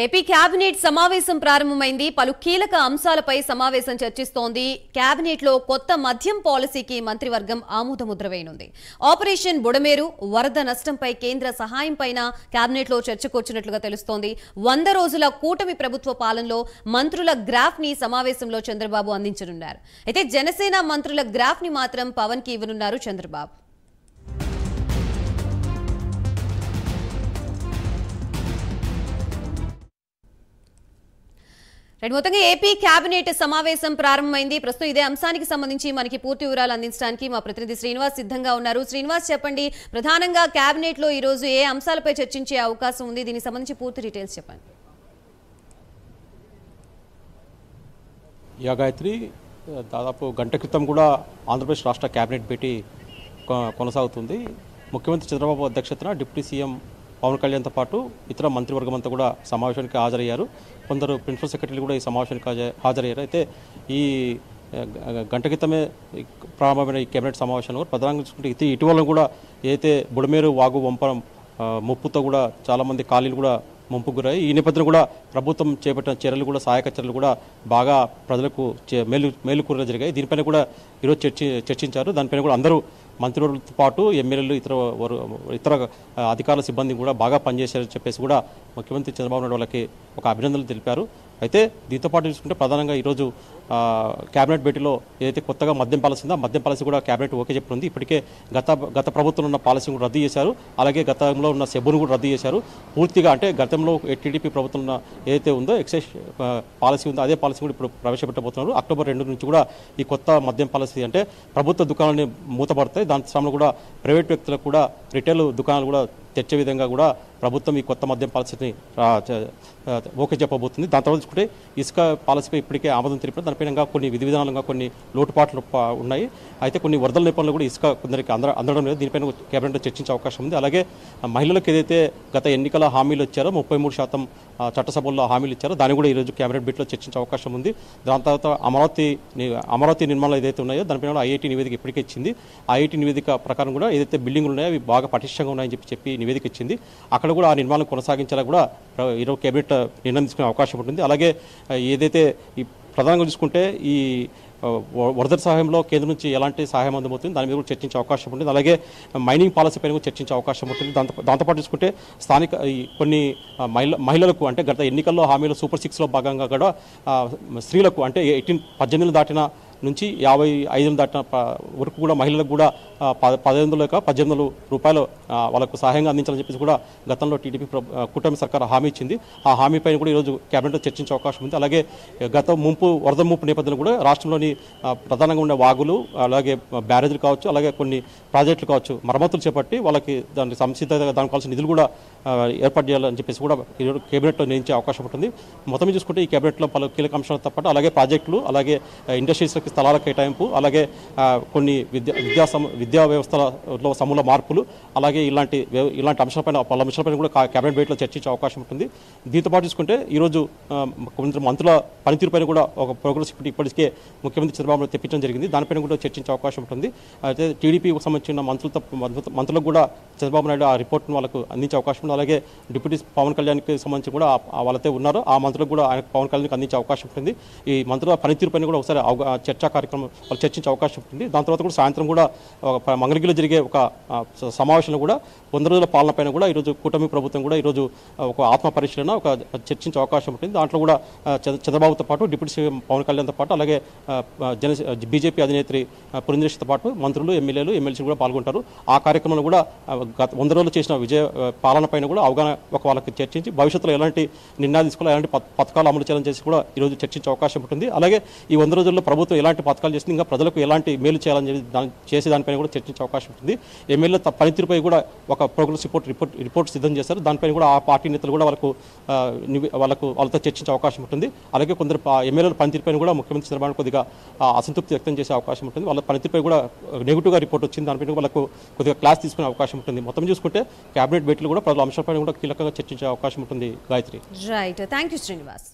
AP cabinet సమావేశం ప్రారంభమైంది. పలు కీలక అంశాలపై సమావేశం చర్చిస్తోంది. కేబినెట్ లో కొత్త మద్యం పాలసీకి మంత్రివర్గం ఆమోదముద్ర వేయనుంది. ఆపరేషన్ బుడమేరు వరద నష్టంపై కేంద్ర సహాయంపైన కేబినెట్ లో చర్చకొచ్చినట్లుగా తెలుస్తోంది. 100 రోజుల కూటమి ప్రభుత్వ పాలనలో మంత్రుల గ్రాఫ్ ని సమావేశంలో చంద్రబాబు అందించనున్నారు. అయితే జనసేన మంత్రుల గ్రాఫ్ ని మాత్రం పవన్ కి ఇవ్వనున్నారు చంద్రబాబు. మొత్తంగా ఏపీ కేబినెట్ సమావేశం ప్రారంభమైంది. ప్రస్తుతం ఇదే అంశానికి సంబంధించి మనకి పూర్తి వివరాలు అందించడానికి మా ప్రతినిధి శ్రీనివాస్ సిద్ధంగా ఉన్నారు. శ్రీనివాస్, చెప్పండి, ప్రధానంగా కేబినెట్ లో ఈ రోజు ఏ అంశాలపై చర్చించే అవకాశం ఉంది? దీనికి సంబంధించి పూర్తి డీటెయిల్స్ చెప్పండి. గాయత్రి, దాదాపు గంట క్రితం కూడా ఆంధ్రప్రదేశ్ రాష్ట్ర కేబినెట్ భేటీ కొనసాగుతుంది. ముఖ్యమంత్రి చంద్రబాబు అధ్యక్షతన డిప్యూటీ సీఎం పవన్ కళ్యాణ్తో పాటు ఇతర మంత్రివర్గం అంతా కూడా సమావేశానికి హాజరయ్యారు. కొందరు ప్రిన్సిపల్ సెక్రటరీలు కూడా ఈ సమావేశానికి హాజరయ్యారు. అయితే ఈ గంట క్రితమే ప్రారంభమైన ఈ కేబినెట్ సమావేశంలో ప్రధానంగా చూసుకుంటే ఇటీవల కూడా ఏదైతే బుడమేరు వాగు వంపడం ముప్పుతో కూడా చాలామంది ఖాళీలు కూడా ముంపుకు గురయ్యాయి. ఈ నేపథ్యంలో కూడా ప్రభుత్వం చేపట్టిన చర్యలు కూడా సహాయక చర్యలు కూడా బాగా ప్రజలకు మేలుకూరలు జరిగాయి. దీనిపైన కూడా ఈరోజు చర్చించారు. దానిపైన కూడా అందరూ మంత్రివర్గులతో పాటు ఎమ్మెల్యేలు ఇతర అధికారుల సిబ్బంది కూడా బాగా పనిచేశారని చెప్పేసి కూడా ముఖ్యమంత్రి చంద్రబాబు నాయుడు వాళ్ళకి ఒక అభినందనలు తెలిపారు. అయితే దీంతో పాటు చూసుకుంటే ప్రధానంగా ఈరోజు కేబినెట్ భేటీలో ఏదైతే కొత్తగా మద్యం పాలసీ ఉందో ఆ మద్యం పాలసీ కూడా కేబినెట్ ఓకే చెప్పింది. ఇప్పటికే గత ప్రభుత్వంలో ఉన్న పాలసీని కూడా రద్దు చేశారు. అలాగే గతంలో ఉన్న సెబ్బును కూడా రద్దు చేశారు. పూర్తిగా అంటే గతంలో టీడీపీ ప్రభుత్వం ఏదైతే ఉందో ఎక్సైజ్ పాలసీ ఉందో అదే పాలసీ కూడా ఇప్పుడు ప్రవేశపెట్టబోతున్నారు. అక్టోబర్ 2 నుంచి కూడా ఈ కొత్త మద్యం పాలసీ అంటే ప్రభుత్వ దుకాణాలని మూతపడతాయి. దాని స్థానంలో కూడా ప్రైవేట్ వ్యక్తులకు కూడా రిటైల్ దుకాణాలు కూడా తెచ్చే విధంగా కూడా ప్రభుత్వం ఈ కొత్త మద్యం పాలసీని ఓకే చెప్పబోతుంది. దాని తర్వాత చూసుకుంటే ఇసుక పాలసీపై ఇప్పటికే ఆమోదం తెలిపిన దానిపైన కొన్ని విధి విధానంగా కొన్ని లోటుపాట్లు ఉన్నాయి. అయితే కొన్ని వరదల నేపథ్యంలో కూడా ఇసుక కొందరికి అందడం లేదు. దీనిపైన కేబినెట్లో చర్చించే అవకాశం ఉంది. అలాగే మహిళలకు ఏదైతే గత ఎన్నికల హామీలు ఇచ్చారో 33% చట్టసభల్లో హామీలు ఇచ్చారో దాన్ని కూడా ఈరోజు కేబినెట్ భేటీలో చర్చించే అవకాశం ఉంది. దాని తర్వాత అమరావతి నిర్మాణాలు ఏదైతే ఉన్నాయో దానిపైన ఐఐటీ నివేదిక ఇప్పటికే ఇచ్చింది. ఐఐటీ నివేదిక ప్రకారం కూడా ఏదైతే బిల్డింగులు ఉన్నాయో అవి బాగా పటిష్టంగా ఉన్నాయని చెప్పి నివేదిక ఇచ్చింది. అక్కడ కూడా ఆ నిర్మాణం కొనసాగించేలా కూడా ఈరోజు కేబినెట్ నిర్ణయం తీసుకునే అవకాశం ఉంటుంది. అలాగే ఏదైతే ఈ ప్రధానంగా చూసుకుంటే ఈ వరద సహాయంలో కేంద్రం నుంచి ఎలాంటి సహాయం అందబోతుంది దాని మీద కూడా చర్చించే అవకాశం ఉంటుంది. అలాగే మైనింగ్ పాలసీ పైన కూడా చర్చించే అవకాశం ఉంటుంది. దాంతోపాటు చూసుకుంటే స్థానిక కొన్ని మహిళలకు అంటే గత ఎన్నికల్లో హామీలో సూపర్ 6లో భాగంగా కూడా స్త్రీలకు అంటే 18 దాటిన నుంచి 55 దాటిన వరకు కూడా మహిళలకు కూడా 1800 రూపాయలు వాళ్ళకు సహాయంగా అందించాలని చెప్పేసి కూడా గతంలో టీడీపీ కూటమి సర్కార్ హామీ ఇచ్చింది. ఆ హామీ పైన కూడా ఈరోజు కేబినెట్లో చర్చించే అవకాశం ఉంది. అలాగే వరద ముంపు నేపథ్యంలో కూడా రాష్ట్రంలోని ప్రధానంగా ఉండే వాగులు అలాగే బ్యారేజీలు కావచ్చు అలాగే కొన్ని ప్రాజెక్టులు కావచ్చు మరమ్మతులు చేపట్టి వాళ్ళకి దానికి సంసిద్ధంగా దానికి కావాల్సిన నిధులు కూడా ఏర్పాటు చేయాలని చెప్పేసి కూడా ఈరోజు కేబినెట్లో నిర్ణయించే అవకాశం ఉంటుంది. మొత్తం చూసుకుంటే ఈ కేబినెట్లో పలు కీలక అంశాలతో పాటు అలాగే ప్రాజెక్టులు అలాగే ఇండస్ట్రీస్లకి స్థలాల కేటాయింపు అలాగే కొన్ని విద్యా వ్యవస్థలో సమూల మార్పులు అలాగే ఇలాంటి అంశాలపైన పలు అంశాలపైన కూడా కేబినెట్ భేటీలో చర్చించే అవకాశం ఉంటుంది. దీంతో పాటు చూసుకుంటే ఈరోజు కొందరు మంత్రుల పనితీరుపైన కూడా ఒక ప్రోగ్రెస్ ఇప్పటికే ముఖ్యమంత్రి చంద్రబాబు తెప్పించడం జరిగింది. దానిపైన కూడా చర్చించే అవకాశం ఉంటుంది. అయితే టీడీపీకి సంబంధించిన మంత్రులకు కూడా చంద్రబాబు నాయుడు ఆ రిపోర్ట్ను వాళ్ళకు అందించే అవకాశం ఉంది. అలాగే డిప్యూటీ పవన్ కళ్యాణ్కి సంబంధించి కూడా వాళ్ళతో ఉన్నారు ఆ మంత్రులకు కూడా ఆయన పవన్ కళ్యాణ్కి అందించే అవకాశం ఉంటుంది. ఈ మంత్రుల పనితీరుపైన కూడా ఒకసారి చర్చా కార్యక్రమం వాళ్ళు చర్చించే అవకాశం ఉంటుంది. దాని తర్వాత కూడా సాయంత్రం కూడా మంగళగిరిలో జరిగే ఒక సమావేశంలో కూడా 100 రోజుల పాలన పైన కూడా ఈరోజు కూటమి ప్రభుత్వం కూడా ఈరోజు ఒక ఆత్మ పరిశీలన ఒక చర్చించే అవకాశం ఉంటుంది. దాంట్లో కూడా చంద్రబాబుతో పాటు డిప్యూటీ సీఎం పవన్ కళ్యాణ్తో పాటు అలాగే బీజేపీ అధినేత్రి పురంధేశ్వరితో పాటు మంత్రులు ఎమ్మెల్యేలు ఎమ్మెల్సీలు కూడా పాల్గొంటారు. ఆ కార్యక్రమంలో కూడా గత 100 రోజులు చేసిన విజయ పాలన పైన కూడా అవగాహన వాళ్ళకి చర్చించి భవిష్యత్తులో ఎలాంటి నిర్ణయాలు తీసుకోవాలి ఎలాంటి పథకాలు అమలు చేయాలని చేసి కూడా ఈరోజు చర్చించే అవకాశం ఉంటుంది. అలాగే ఈ 100 రోజుల్లో ప్రభుత్వం ఎలాంటి పథకాలు చేస్తుంది ఇంకా ప్రజలకు ఎలాంటి మేలు చేయాలని చేసే దానిపైన కూడా చర్చించే అవకాశం ఉంటుంది. ఎమ్మెల్యే పనితీరుపై కూడా ఒక ప్రోగ్రెస్ రిపోర్ట్ సిద్ధం చేశారు. దానిపైన కూడా ఆ పార్టీ నేతలు కూడా వాళ్ళతో చర్చించే అవకాశం ఉంటుంది. అలాగే కొందరు ఎమ్మెల్యేల పనితీరుపైన కూడా ముఖ్యమంత్రి చంద్రబాబు కొద్దిగా అసంతృప్తి వ్యక్తం చేసే అవకాశం ఉంటుంది. వాళ్ళ పనితీరుపై కూడా నెగిటివ్గా రిపోర్ట్ వచ్చింది. దానిపైన వాళ్ళకు కొద్దిగా క్లాస్ తీసుకునే అవకాశం ఉంటుంది. మొత్తం చూసుకుంటే కేబినెట్ భేటీలు కూడా ప్రజల అంశాలపైన కూడా కీలకంగా చర్చించే అవకాశం ఉంటుంది. Gayatri. Right, thank you Srinivas.